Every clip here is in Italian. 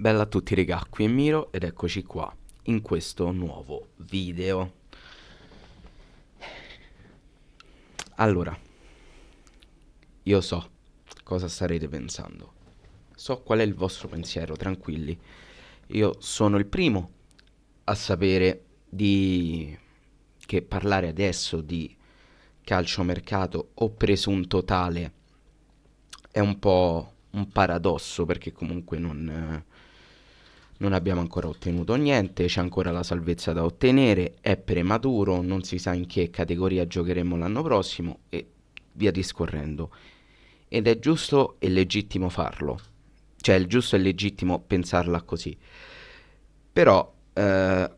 Bella a tutti regà, qui è Miro ed eccoci qua in questo nuovo video. Allora, io so cosa starete pensando, so qual è il vostro pensiero, tranquilli. Io sono il primo a sapere di che parlare adesso di calciomercato o presunto tale è un po' un paradosso perché comunque non abbiamo ancora ottenuto niente, c'è ancora la salvezza da ottenere, è prematuro, non si sa in che categoria giocheremo l'anno prossimo e via discorrendo. Ed è giusto e legittimo farlo, cioè è giusto e legittimo pensarla così. Però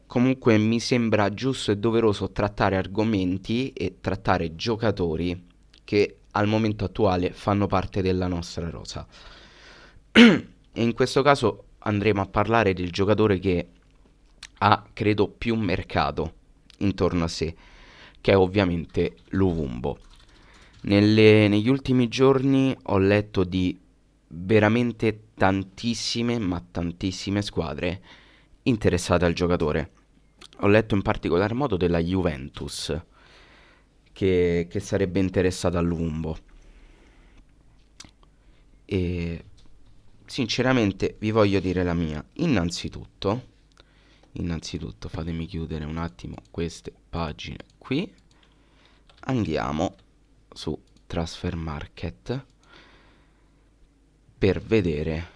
comunque mi sembra giusto e doveroso trattare argomenti e trattare giocatori che al momento attuale fanno parte della nostra rosa. E in questo caso andremo a parlare del giocatore che ha, credo, più mercato intorno a sé, che è ovviamente Luvumbo. Negli ultimi giorni ho letto di veramente tantissime, ma tantissime squadre interessate al giocatore. Ho letto in particolar modo della Juventus, che sarebbe interessata a Luvumbo. E sinceramente vi voglio dire la mia. Innanzitutto fatemi chiudere un attimo queste pagine qui. Andiamo su Transfer Market per vedere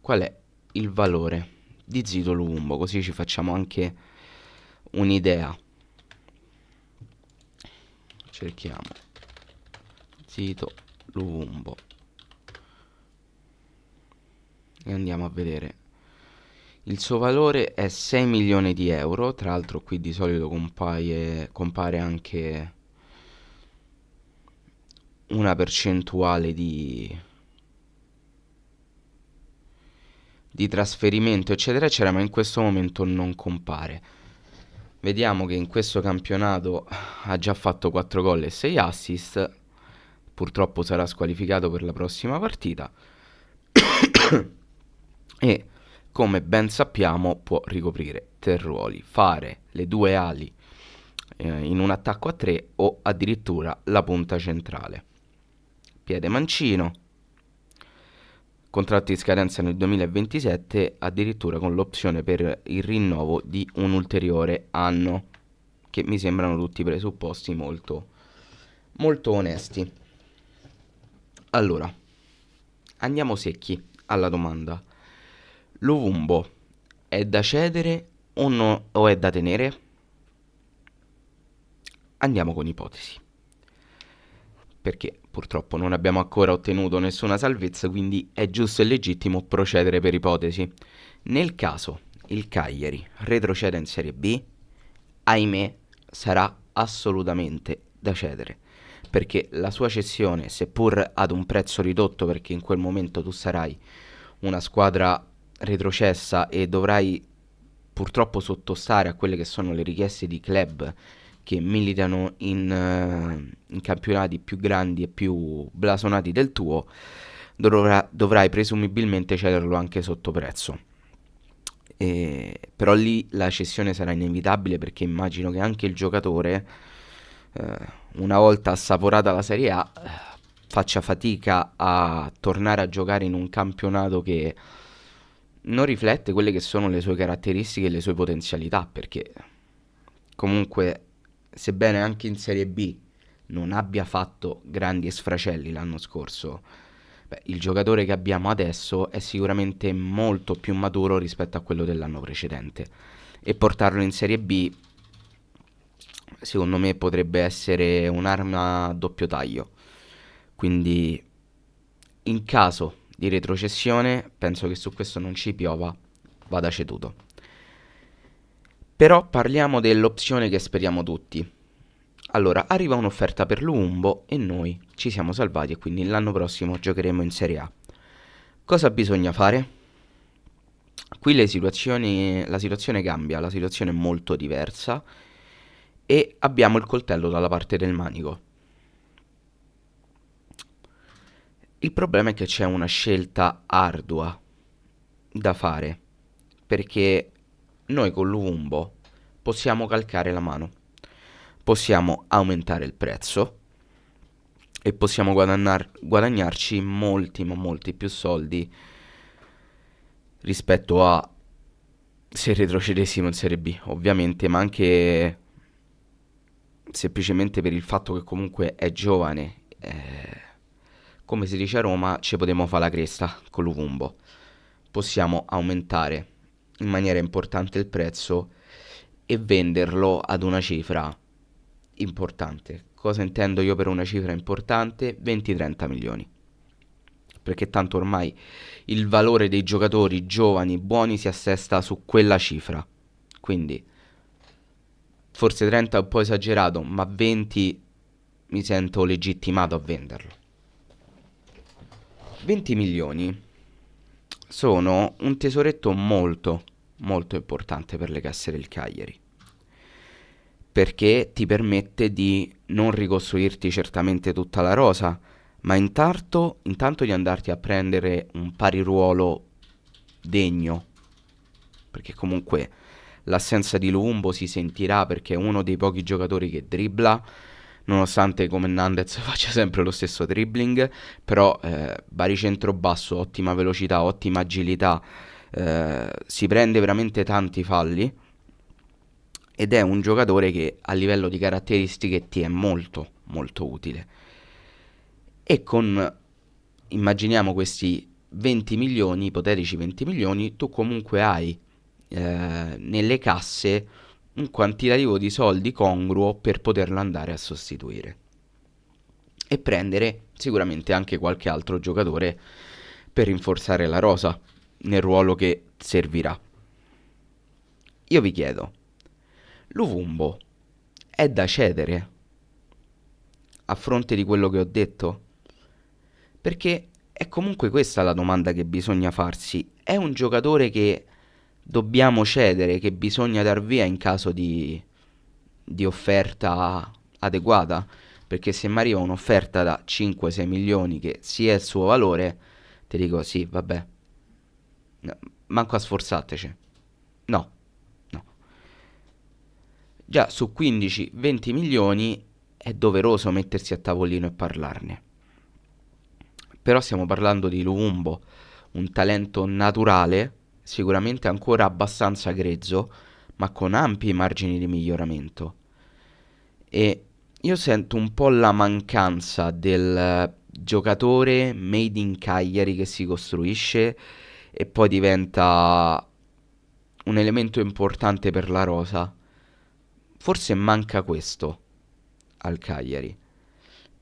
qual è il valore di Zito Luvumbo, così ci facciamo anche un'idea. Cerchiamo Zito Luvumbo e andiamo a vedere. Il suo valore è 6 milioni di euro, tra l'altro qui di solito compare anche una percentuale di trasferimento eccetera eccetera, ma in questo momento non compare. Vediamo che in questo campionato ha già fatto 4 gol e 6 assist, purtroppo sarà squalificato per la prossima partita e come ben sappiamo può ricoprire tre ruoli, fare le due ali in un attacco a 3 o addirittura la punta centrale. Piede mancino, contratto di scadenza nel 2027, addirittura con l'opzione per il rinnovo di un ulteriore anno, che mi sembrano tutti presupposti molto, molto onesti. Allora, andiamo secchi alla domanda. Luvumbo è da cedere o è da tenere? Andiamo con ipotesi, perché purtroppo non abbiamo ancora ottenuto nessuna salvezza, quindi è giusto e legittimo procedere per ipotesi. Nel caso il Cagliari retroceda in Serie B, ahimè, sarà assolutamente da cedere, perché la sua cessione, seppur ad un prezzo ridotto, perché in quel momento tu sarai una squadra retrocessa e dovrai purtroppo sottostare a quelle che sono le richieste di club che militano in campionati più grandi e più blasonati del tuo, dovrai presumibilmente cederlo anche sotto prezzo. Però lì la cessione sarà inevitabile perché immagino che anche il giocatore, eh, una volta assaporata la Serie A, faccia fatica a tornare a giocare in un campionato che non riflette quelle che sono le sue caratteristiche e le sue potenzialità, perché comunque, sebbene anche in Serie B non abbia fatto grandi sfracelli l'anno scorso, beh, il giocatore che abbiamo adesso è sicuramente molto più maturo rispetto a quello dell'anno precedente e portarlo in Serie B secondo me potrebbe essere un'arma a doppio taglio. Quindi in caso di retrocessione penso che su questo non ci piova, vada ceduto. Però parliamo dell'opzione che speriamo tutti. Allora, arriva un'offerta per Lumbo e noi ci siamo salvati e quindi l'anno prossimo giocheremo in Serie A. Cosa bisogna fare? Qui la situazione cambia, la situazione è molto diversa e abbiamo il coltello dalla parte del manico. Il problema è che c'è una scelta ardua da fare, perché noi con l'Uvumbo possiamo calcare la mano, possiamo aumentare il prezzo e possiamo guadagnarci molti, ma molti più soldi rispetto a se retrocedessimo in Serie B, ovviamente, ma anche semplicemente per il fatto che comunque è giovane. Come si dice a Roma, ci potremo fare la cresta con l'Uvumbo. Possiamo aumentare in maniera importante il prezzo e venderlo ad una cifra importante. Cosa intendo io per una cifra importante? 20-30 milioni. Perché tanto ormai il valore dei giocatori giovani, buoni, si assesta su quella cifra. Quindi, forse 30 è un po' esagerato, ma 20 mi sento legittimato a venderlo. 20 milioni sono un tesoretto molto, molto importante per le casse del Cagliari. Perché ti permette di non ricostruirti certamente tutta la rosa, ma intanto di andarti a prendere un pari ruolo degno, perché comunque l'assenza di Lumbo si sentirà perché è uno dei pochi giocatori che dribbla, nonostante come Nandez faccia sempre lo stesso dribbling, però baricentro basso, ottima velocità, ottima agilità, si prende veramente tanti falli ed è un giocatore che a livello di caratteristiche ti è molto molto utile. E immaginiamo questi 20 milioni, ipotetici 20 milioni, tu comunque hai nelle casse un quantitativo di soldi congruo per poterlo andare a sostituire e prendere sicuramente anche qualche altro giocatore per rinforzare la rosa nel ruolo che servirà. Io vi chiedo, l'Uvumbo è da cedere a fronte di quello che ho detto? Perché è comunque questa la domanda che bisogna farsi. È un giocatore che dobbiamo cedere, che bisogna dar via in caso di offerta adeguata? Perché se mi arriva un'offerta da 5-6 milioni che sia il suo valore, ti dico sì, vabbè, no, manco a sforzateci. No, no. Già su 15-20 milioni è doveroso mettersi a tavolino e parlarne. Però stiamo parlando di Lumumbo, un talento naturale, sicuramente ancora abbastanza grezzo, ma con ampi margini di miglioramento. E io sento un po' la mancanza del giocatore made in Cagliari che si costruisce e poi diventa un elemento importante per la rosa. Forse manca questo al Cagliari.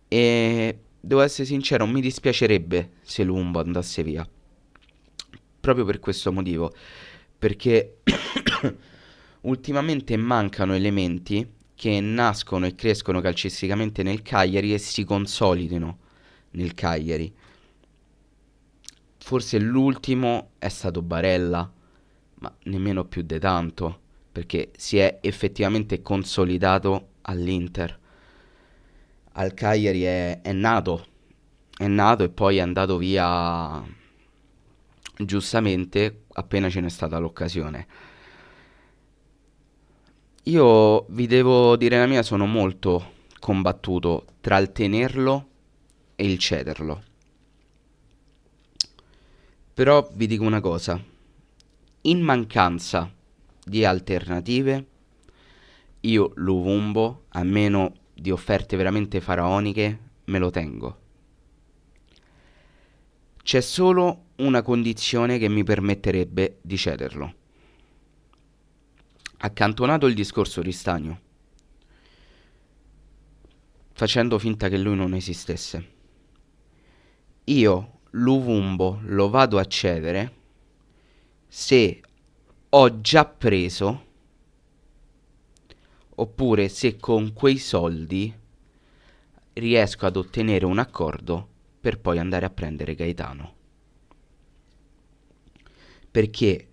E devo essere sincero, mi dispiacerebbe se Lumbo andasse via. Proprio per questo motivo. Perché ultimamente mancano elementi che nascono e crescono calcisticamente nel Cagliari e si consolidino nel Cagliari. Forse l'ultimo è stato Barella, ma nemmeno più di tanto, perché si è effettivamente consolidato all'Inter. Al Cagliari è nato e poi è andato via giustamente appena ce n'è stata l'occasione. Io vi devo dire la mia, sono molto combattuto tra il tenerlo e il cederlo. Però vi dico una cosa, in mancanza di alternative, io Luvumbo, a meno di offerte veramente faraoniche, me lo tengo. C'è solo una condizione che mi permetterebbe di cederlo. Accantonato il discorso Ristagno, facendo finta che lui non esistesse, io Luvumbo lo vado a cedere se ho già preso, oppure se con quei soldi riesco ad ottenere un accordo per poi andare a prendere Gaetano. Perché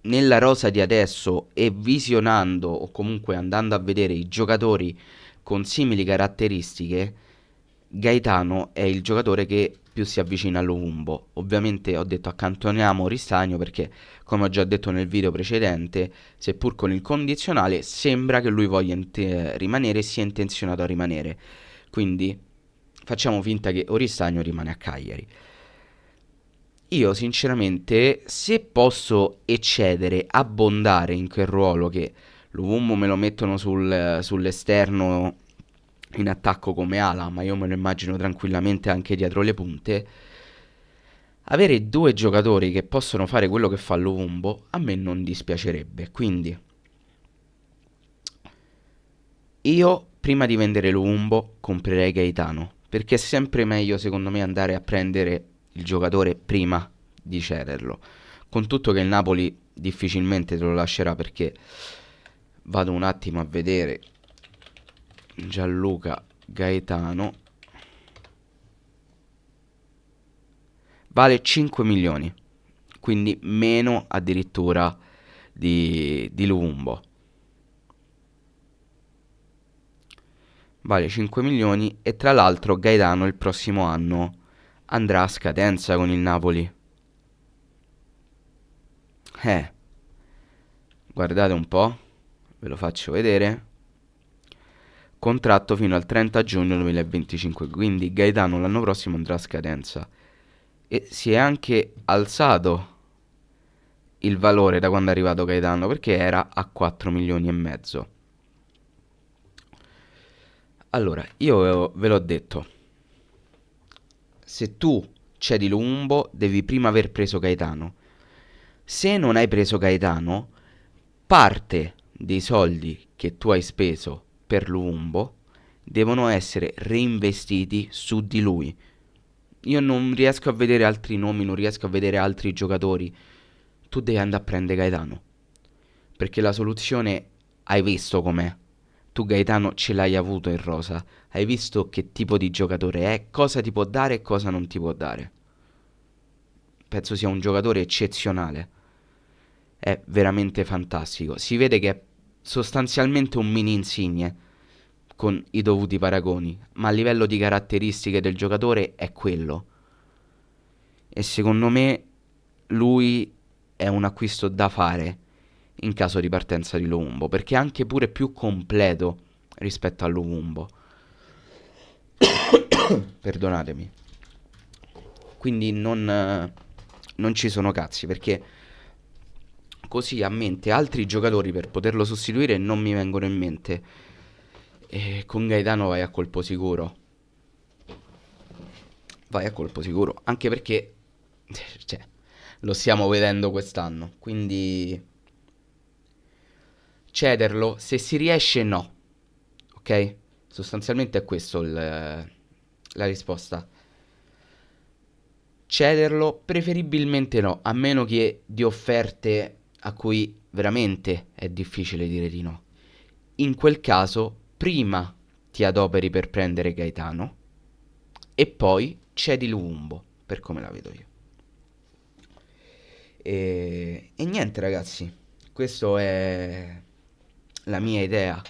nella rosa di adesso e visionando o comunque andando a vedere i giocatori con simili caratteristiche, Gaetano è il giocatore che più si avvicina all'Ovumbo. Ovviamente ho detto accantoniamo Ristagno perché, come ho già detto nel video precedente, seppur con il condizionale, sembra che lui voglia rimanere e sia intenzionato a rimanere. Quindi facciamo finta che Oristagno rimane a Cagliari. Io sinceramente, se posso eccedere, abbondare in quel ruolo che l'Ovumbo me lo mettono sull'esterno in attacco come ala, ma io me lo immagino tranquillamente anche dietro le punte, avere due giocatori che possono fare quello che fa l'Ovumbo a me non dispiacerebbe. Quindi io prima di vendere l'Ovumbo comprerei Gaetano, perché è sempre meglio secondo me andare a prendere il giocatore prima di cederlo. Con tutto che il Napoli difficilmente te lo lascerà, perché vado un attimo a vedere Gianluca Gaetano. Vale 5 milioni, quindi meno addirittura di Lumumbo. Vale 5 milioni e tra l'altro Gaetano il prossimo anno andrà a scadenza con il Napoli. Eh, guardate un po', ve lo faccio vedere. Contratto fino al 30 giugno 2025, quindi Gaetano l'anno prossimo andrà a scadenza. E si è anche alzato il valore da quando è arrivato Gaetano, perché era a 4 milioni e mezzo. Allora, io ve l'ho detto, se tu cedi Lumumbo devi prima aver preso Gaetano. Se non hai preso Gaetano, parte dei soldi che tu hai speso per Lumumbo devono essere reinvestiti su di lui. Io non riesco a vedere altri nomi, non riesco a vedere altri giocatori. Tu devi andare a prendere Gaetano, perché la soluzione hai visto com'è. Tu Gaetano ce l'hai avuto in rosa, hai visto che tipo di giocatore è, cosa ti può dare e cosa non ti può dare. Penso sia un giocatore eccezionale, è veramente fantastico. Si vede che è sostanzialmente un mini Insigne con i dovuti paragoni, ma a livello di caratteristiche del giocatore è quello. E secondo me lui è un acquisto da fare in caso di partenza di Lumumbo, perché è anche pure più completo rispetto a Lumumbo. Perdonatemi. Quindi non ci sono cazzi, perché così a mente altri giocatori per poterlo sostituire non mi vengono in mente. E con Gaetano vai a colpo sicuro. Vai a colpo sicuro, anche perché cioè, lo stiamo vedendo quest'anno, quindi cederlo se si riesce no, ok? Sostanzialmente è questo la risposta. Cederlo preferibilmente no, a meno che di offerte a cui veramente è difficile dire di no. In quel caso, prima ti adoperi per prendere Gaetano e poi cedi Lumumbo, per come la vedo io. E niente ragazzi, questa è la mia idea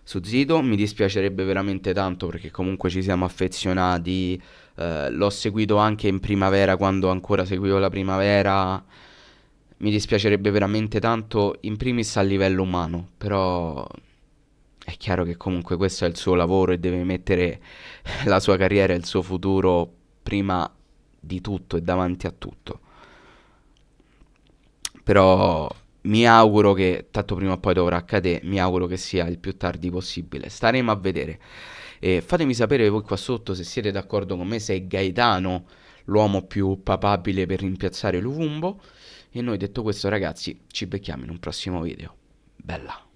su Zito. Mi dispiacerebbe veramente tanto perché comunque ci siamo affezionati. L'ho seguito anche in primavera quando ancora seguivo la primavera. Mi dispiacerebbe veramente tanto, in primis a livello umano, però è chiaro che comunque questo è il suo lavoro e deve mettere la sua carriera e il suo futuro prima di tutto e davanti a tutto. Però mi auguro che, tanto prima o poi dovrà accadere, mi auguro che sia il più tardi possibile. Staremo a vedere. E fatemi sapere voi qua sotto se siete d'accordo con me, se è Gaetano l'uomo più papabile per rimpiazzare Luvumbo. E noi detto questo ragazzi, ci becchiamo in un prossimo video. Bella.